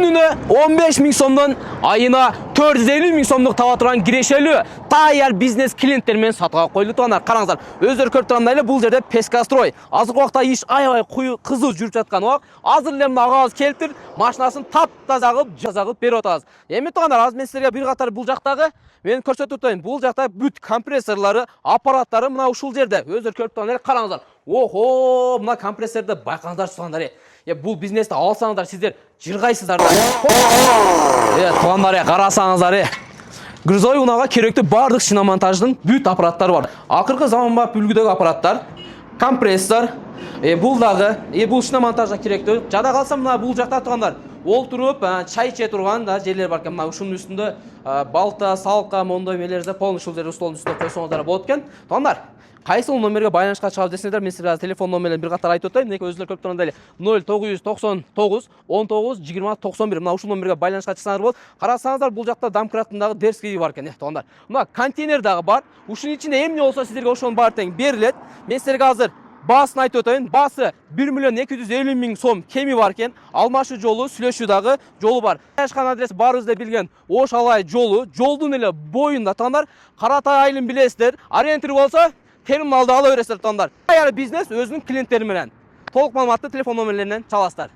күнүнө 15 000 сомдон айына 450 000 сомдук таба турган кирешелүү таяр бизнес клиенттер менен сатууга коюлуп тургандар. Караңыздар, өздөрү көрүп тургандай эле бул жерде Пескастрой. Азыркы убакта иш аябай кызуу жүрүп жаткан убак. Азыр эле мына агабыз келиптир, машинасын таптаза кылып берип атабыз. Эми туугандар, азыр мен силерге бир катар бул жактагы мен көрсөтүп атайын. Бул жакта бүт компрессорлору, аппараттары мына ушул жерде. Өздөрү көрүп тургандай эле караңыздар. Охо, мына компрессорду байкаңыздар туугандар. Бул бизнести алсаңыздар сиздер жыргайсыздар. Туугандар, карасаңыздар. Грузовой унага керектүү бардык шиномонтаждын бүт аппараттары бар. Акыркы заманбап үлгүдөгү аппараттар, компрессор, бул дагы, бул шиномонтажга керектүү. Жада калса мына бул жакта туугандар, олтуруп чай иче турган да жерлер бар экен. Мына ушунун үстүндө балта, салка, мондой мелерде полный ушул жерде столдун үстүнө койсоңуздар болот экен. Туугандар, кайсыл номерге байланышка чыгабыз десеңиздер, мен силерге телефон номерлерин бир катар айтып атайын. Мынеки өзүлөр көрүп тургандай эле 0999 19 20 91. Мына ушул номерге байланышка чыксаңыздар болот. Карасаңыздар, бул жакта домкраттын дерски бар экен, туугандар. Мына контейнер дагы бар. Ушунун ичинде эмне болсо сиздерге ошонун баары тең берилет. Мен силерге азыр баасын айтып өтөйүн. Баасы 1 миллион 250 000 сом кеми бар экен. Алмашуу жолу, сүйлөшүү дагы жолу бар. Жайгашкан адрес баарыбызда билген Ош Алай жолу, жолдун эле боюнда туугандар. Каратай айылын билесиздер. Ориентир болсо терминалды ала бересиздер туугандар. Аяр бизнес өзүнүн клиенттери менен. Толук маалыматты телефон номерлеринен чаласыздар.